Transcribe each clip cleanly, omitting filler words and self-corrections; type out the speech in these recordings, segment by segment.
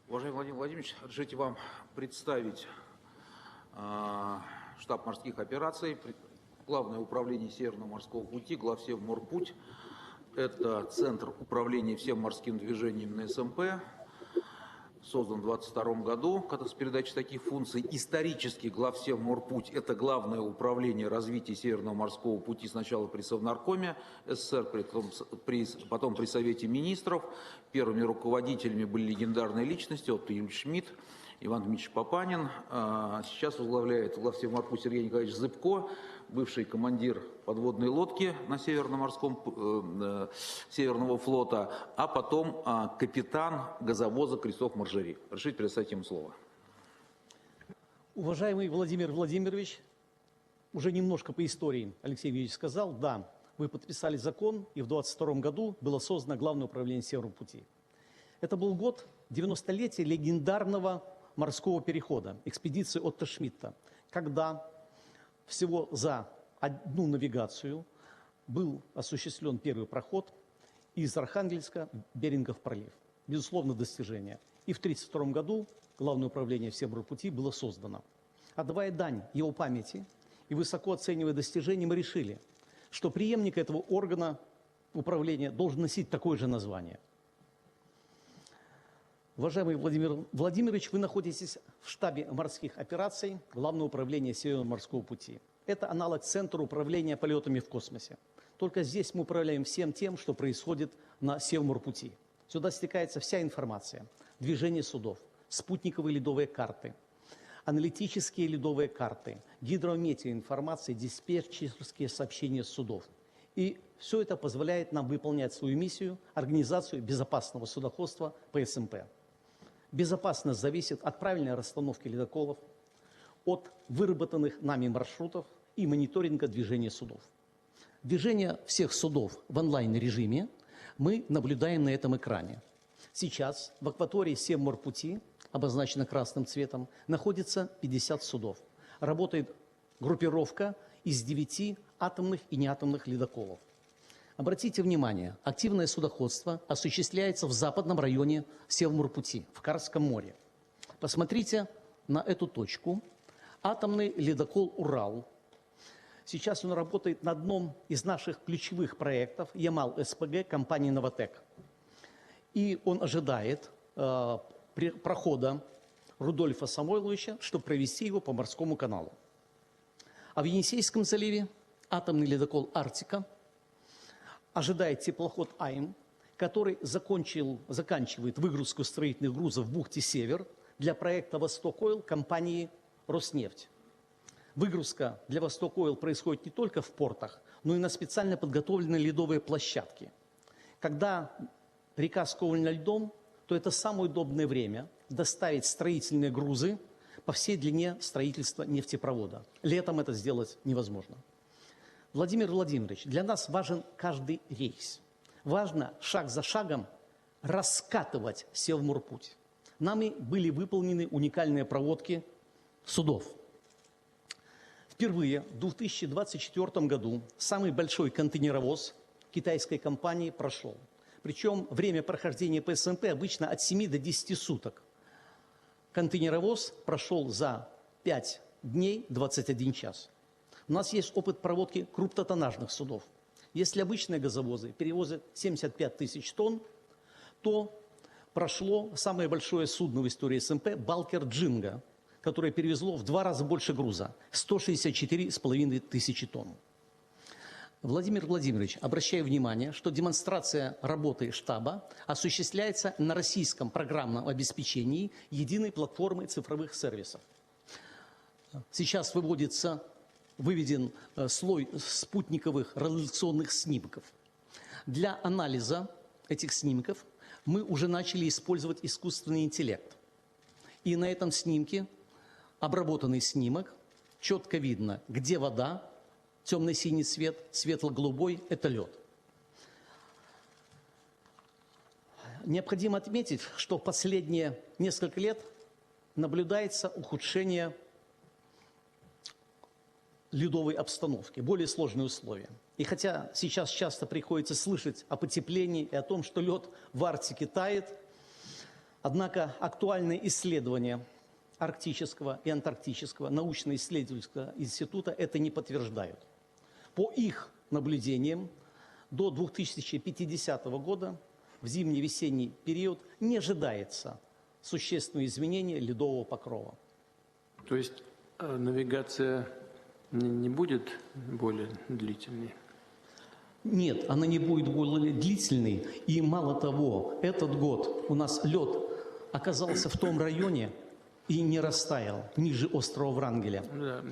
Уважаемый Владимир Владимирович, разрешите вам представить штаб морских операций, Главное управление Северного морского пути, Главсевморпуть. Это центр управления всем морским движением на СМП, создан в 2022 году, с передачей таких функций. Исторически Главсевморпуть – это Главное управление развития Северного морского пути сначала при Совнаркоме СССР, потом при Совете министров. Первыми руководителями были легендарные личности: Отто Юльевич Шмидт, Иван Дмитриевич Папанин. Сейчас возглавляет Главсевморпуть Сергей Николаевич Зыбко, бывший командир подводной лодки на Северного флота, а потом капитан газовоза Крестов-Маржери. Разрешите предоставить ему слово. Уважаемый Владимир Владимирович, уже немножко по истории Алексей Юрьевич сказал, да, вы подписали закон, и в 2022 году было создано Главное управление Северного пути. Это был год 90-летия легендарного морского перехода, экспедиции Отто Шмидта, когда всего за одну навигацию был осуществлен первый проход из Архангельска в Берингов пролив. Безусловно, достижение. И в 1932 году Главное управление Северного пути было создано. Отдавая дань его памяти и высоко оценивая достижения, мы решили, что преемник этого органа управления должен носить такое же название. Уважаемый Владимир Владимирович, вы находитесь в штабе морских операций Главного управления Северного морского пути. Это аналог Центра управления полетами в космосе. Только здесь мы управляем всем тем, что происходит на Севморпути. Сюда стекается вся информация: движение судов, спутниковые ледовые карты, аналитические ледовые карты, гидрометеоинформация, диспетчерские сообщения с судов. И все это позволяет нам выполнять свою миссию – организацию безопасного судоходства по СМП. Безопасность зависит от правильной расстановки ледоколов, от выработанных нами маршрутов и мониторинга движения судов. Движение всех судов в онлайн-режиме мы наблюдаем на этом экране. Сейчас в акватории Севморпути, обозначено красным цветом, находится 50 судов. Работает группировка из 9 атомных и неатомных ледоколов. Обратите внимание, активное судоходство осуществляется в западном районе Севморпути, в Карском море. Посмотрите на эту точку. Атомный ледокол «Урал». Сейчас он работает на одном из наших ключевых проектов Ямал-СПГ компании «Новотек». И он ожидает прохода Рудольфа Самойловича, чтобы провести его по морскому каналу. А в Енисейском заливе атомный ледокол «Арктика» ожидает теплоход «Айм», который заканчивает выгрузку строительных грузов в бухте Север для проекта «Восток-Ойл» компании «Роснефть». Выгрузка для «Восток-Ойл» происходит не только в портах, но и на специально подготовленные ледовые площадки. Когда река скована льдом, то это самое удобное время доставить строительные грузы по всей длине строительства нефтепровода. Летом это сделать невозможно. Владимир Владимирович, для нас важен каждый рейс. Важно шаг за шагом раскатывать Севморпуть. Нами были выполнены уникальные проводки судов. Впервые в 2024 году самый большой контейнеровоз китайской компании прошел. Причем время прохождения по СМП обычно от 7 до 10 суток. Контейнеровоз прошел за 5 дней 21 час. У нас есть опыт проводки крупнотоннажных судов. Если обычные газовозы перевозят 75 тысяч тонн, то прошло самое большое судно в истории СМП «Балкер Джинга», которое перевезло в 2 раза больше груза – 164,5 тысячи тонн. Владимир Владимирович, обращаю внимание, что демонстрация работы штаба осуществляется на российском программном обеспечении единой платформы цифровых сервисов. Сейчас выведен слой спутниковых радиационных снимков. Для анализа этих снимков мы уже начали использовать искусственный интеллект. И на этом снимке, обработанный снимок, четко видно, где вода, темно-синий цвет, светло-голубой – это лед. Необходимо отметить, что в последние несколько лет наблюдается ухудшение ледовой обстановки, более сложные условия. И хотя сейчас часто приходится слышать о потеплении и о том, что лед в Арктике тает, Однако актуальные исследования Арктического и Антарктического научно-исследовательского института это не подтверждают. По их наблюдениям, до 2050 года в зимне-весенний период не ожидается существенного изменения ледового покрова. То есть навигация не будет более длительной? Нет, она не будет более длительной. И мало того, этот год у нас лед оказался в том районе и не растаял ниже острова Врангеля. Да,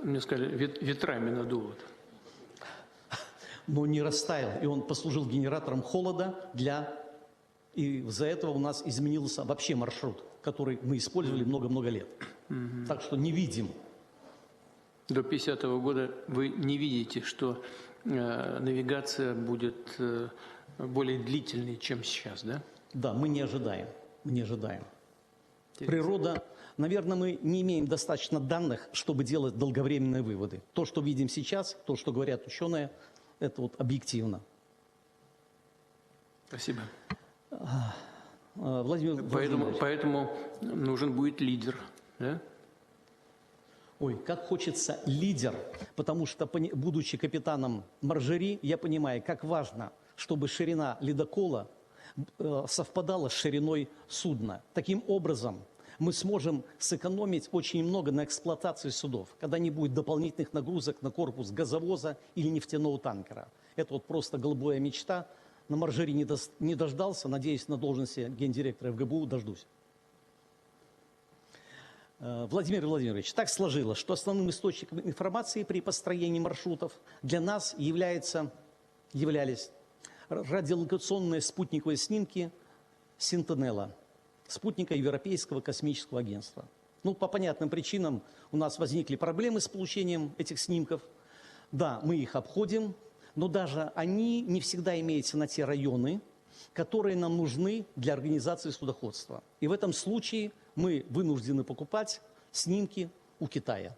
мне сказали, ветрами надуло. Но не растаял, и он послужил генератором холода и из-за этого у нас изменился вообще маршрут, который мы использовали много-много лет. Так что не видим. До 50-го года вы не видите, что навигация будет более длительной, чем сейчас, да? Да, мы не ожидаем. Не ожидаем. Природа, наверное, мы не имеем достаточно данных, чтобы делать долговременные выводы. То, что видим сейчас, то, что говорят ученые, это вот объективно. Спасибо. Владимир Владимирович. Поэтому нужен будет лидер, да? Ой, как хочется лидер, потому что, будучи капитаном Маржери, я понимаю, как важно, чтобы ширина ледокола совпадала с шириной судна. Таким образом, мы сможем сэкономить очень много на эксплуатации судов, когда не будет дополнительных нагрузок на корпус газовоза или нефтяного танкера. Это вот просто голубая мечта. На Маржери не дождался, надеюсь, на должности гендиректора ФГБУ дождусь. Владимир Владимирович, так сложилось, что основным источником информации при построении маршрутов для нас являлись радиолокационные спутниковые снимки Сентинела, спутника Европейского космического агентства. Ну, по понятным причинам у нас возникли проблемы с получением этих снимков. Да, мы их обходим, но даже они не всегда имеются на те районы, которые нам нужны для организации судоходства. И в этом случае мы вынуждены покупать снимки у Китая.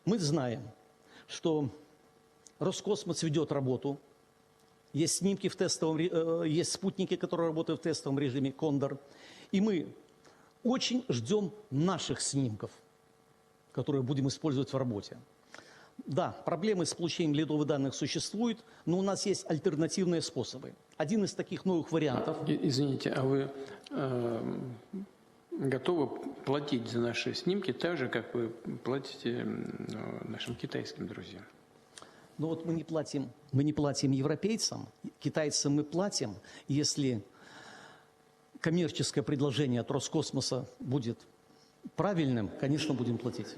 Мы знаем, что Роскосмос ведет работу. Есть снимки в тестовом, есть спутники, которые работают в тестовом режиме «Кондор». И мы очень ждем наших снимков, которые будем использовать в работе. Да, проблемы с получением ледовых данных существуют, но у нас есть альтернативные способы. Один из таких новых вариантов... Извините, а вы готовы платить за наши снимки так же, как вы платите нашим китайским друзьям? Ну вот мы не платим европейцам, китайцам мы платим, если коммерческое предложение от Роскосмоса будет правильным, конечно, будем платить.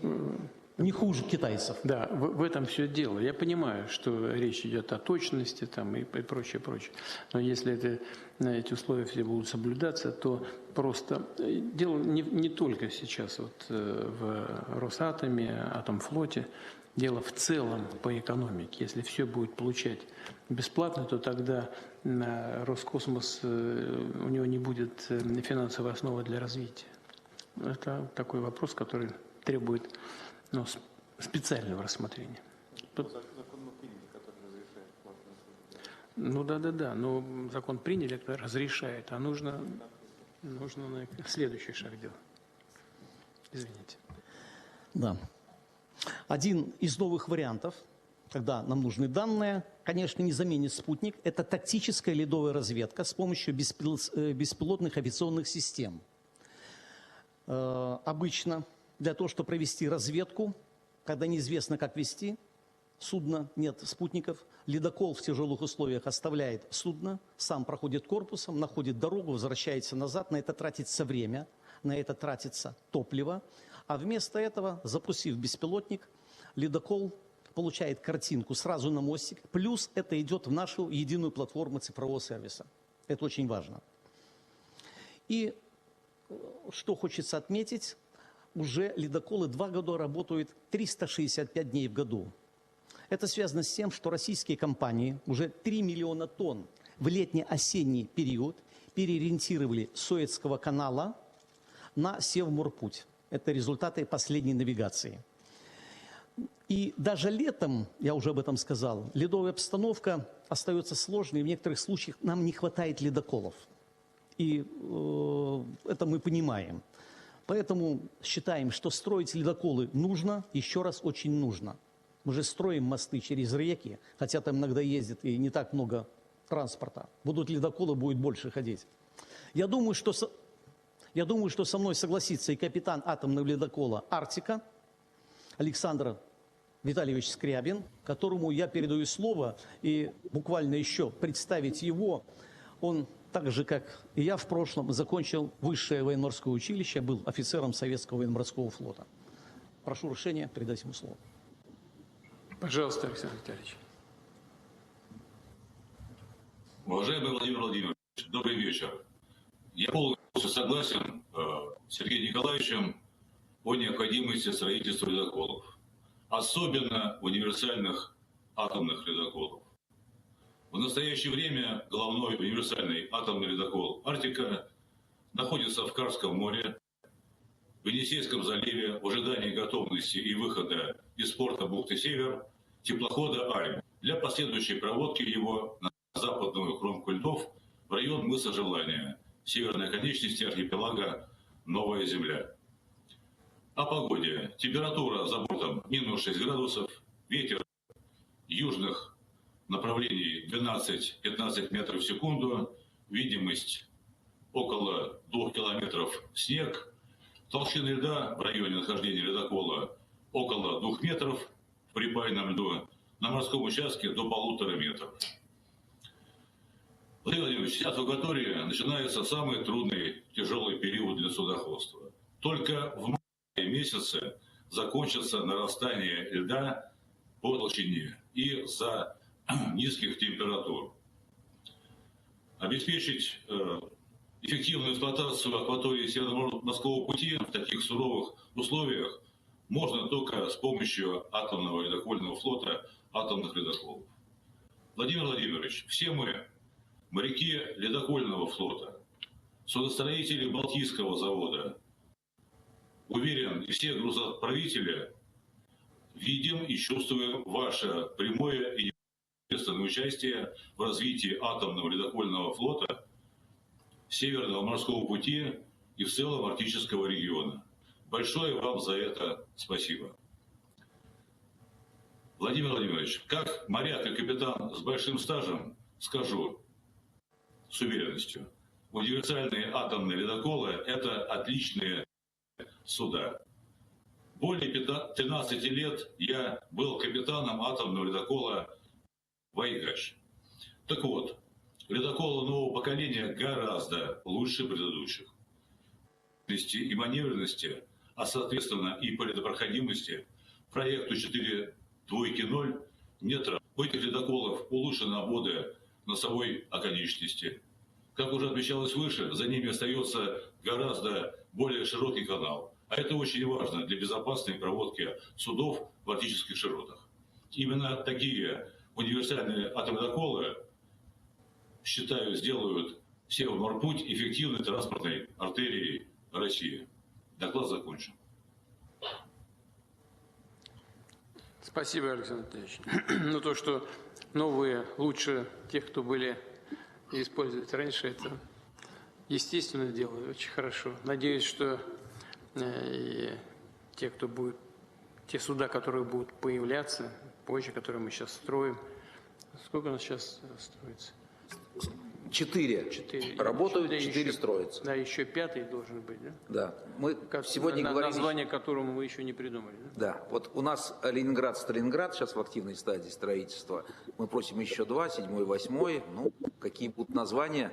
Не хуже китайцев. Да, в этом все дело. Я понимаю, что речь идет о точности там, и прочее, прочее. Но если эти условия все будут соблюдаться, то просто дело не только сейчас вот в Росатоме, Атомфлоте. Дело в целом по экономике. Если все будет получать бесплатно, то тогда Роскосмос, у него не будет финансовой основы для развития. Это такой вопрос, который требует специального рассмотрения. Ну да, но закон приняли, который разрешает, а нужно следующий шаг делать. Извините. Да. Один из новых вариантов, когда нам нужны данные, конечно, не заменит спутник, это тактическая ледовая разведка с помощью беспилотных авиационных систем. Обычно для того, чтобы провести разведку, когда неизвестно, как вести судно, нет спутников, ледокол в тяжелых условиях оставляет судно, сам проходит корпусом, находит дорогу, возвращается назад, на это тратится время, на это тратится топливо, а вместо этого, запустив беспилотник, ледокол получает картинку сразу на мостик, плюс это идет в нашу единую платформу цифрового сервиса. Это очень важно. И что хочется отметить, уже ледоколы 2 года работают 365 дней в году. Это связано с тем, что российские компании уже 3 миллиона тонн в летне-осенний период переориентировали с Суэцкого канала на Севморпуть. Это результаты последней навигации. И даже летом, я уже об этом сказал, ледовая обстановка остается сложной, в некоторых случаях нам не хватает ледоколов. И это это мы понимаем. Поэтому считаем, что строить ледоколы нужно, еще раз очень нужно. Мы же строим мосты через реки, хотя там иногда ездит и не так много транспорта. Будут ледоколы, будет больше ходить. Я думаю, что со мной согласится и капитан атомного ледокола «Арктика» Александр Витальевич Скрябин, которому я передаю слово, и буквально еще представить его. Он, так же как и я в прошлом, закончил высшее военно-морское училище, был офицером Советского военно-морского флота. Прошу разрешения передать ему слово. Пожалуйста, Александр Витальевич. Уважаемый Владимир Владимирович, добрый вечер. Я полностью согласен с Сергеем Николаевичем о необходимости строительства ледоколов, особенно универсальных атомных ледоколов. В настоящее время головной универсальный атомный ледокол «Арктика» находится в Карском море, в Енисейском заливе в ожидании готовности и выхода из порта бухты Север теплохода «Альм» для последующей проводки его на западную кромку льдов в район мыса Желания, северной оконечности архипелага Новая Земля. О погоде. Температура за бортом минус 6 градусов, ветер южных направлений 12-15 метров в секунду, видимость около 2 километров, снег, толщина льда в районе нахождения ледокола около 2 метров в припаянном льду, на морском участке до 1,5 метра. Владимир Владимирович, сейчас в акватории начинается самый трудный, тяжелый период для судоходства. Только в мае месяце закончится нарастание льда по толщине и за низких температур. Обеспечить эффективную эксплуатацию акватории Северно-морского пути в таких суровых условиях можно только с помощью атомного ледокольного флота, атомных ледоколов. Владимир Владимирович, все мы, моряки ледокольного флота, судостроители Балтийского завода, уверен, и все грузоотправители, видим и чувствуем ваше прямое и непосредственное участие в развитии атомного ледокольного флота, Северного морского пути и в целом Арктического региона. Большое вам за это спасибо. Владимир Владимирович, как моряк и капитан с большим стажем, скажу с уверенностью, универсальные атомные ледоколы – это отличные суда. Более 13 лет я был капитаном атомного ледокола «Вайгач». Так вот, ледоколы нового поколения гораздо лучше предыдущих. И маневренности, а соответственно и по ледопроходимости, проекту 4.2.0 нет равных. У этих ледоколов улучшены обводы носовой оконечности. Как уже отмечалось выше, за ними остается гораздо более широкий канал. А это очень важно для безопасной проводки судов в арктических широтах. Именно такие универсальные атомледоколы, считаю, сделают Севморпуть эффективной транспортной артерией России. Доклад закончен. Спасибо, Александр Витальевич. Ну, то, что новые лучше тех, кто были и использовать раньше, это естественное дело, очень хорошо. Надеюсь, что и те, кто будет, те суда, которые будут появляться позже, которые мы сейчас строим. Сколько у нас сейчас строится? 4 работают, 4 строятся. Да, еще 5 должен быть, да? Да. Мы сегодня говорили... Название которому мы еще не придумали, да? Да. Вот у нас Ленинград-Сталинград сейчас в активной стадии строительства. Мы просим еще 2, 7-й, 8-й. Ну, какие будут названия,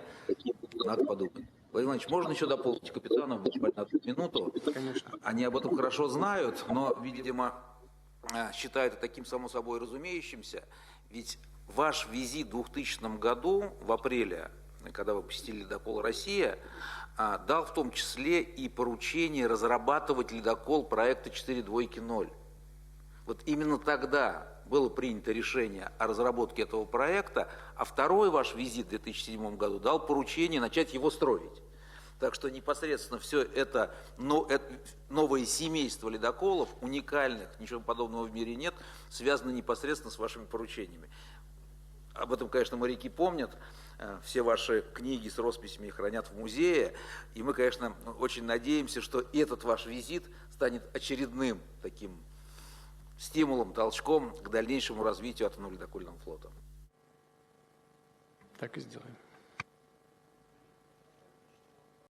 надо подумать. Владимир Владимирович, можно еще дополнить капитану буквально одну минуту? Конечно. Они об этом хорошо знают, но, видимо, считают это таким само собой разумеющимся. Ведь ваш визит в 2000 году, в апреле, когда вы посетили ледокол «Россия», дал в том числе и поручение разрабатывать ледокол проекта 4.2.0. Вот именно тогда было принято решение о разработке этого проекта, а второй ваш визит в 2007 году дал поручение начать его строить. Так что непосредственно все это новое семейство ледоколов, уникальных, ничего подобного в мире нет, связано непосредственно с вашими поручениями. Об этом, конечно, моряки помнят. все ваши книги с росписями хранят в музее. И мы, конечно, очень надеемся, что этот ваш визит станет очередным таким стимулом, толчком к дальнейшему развитию атомно-ледокольного флота. Так и сделаем.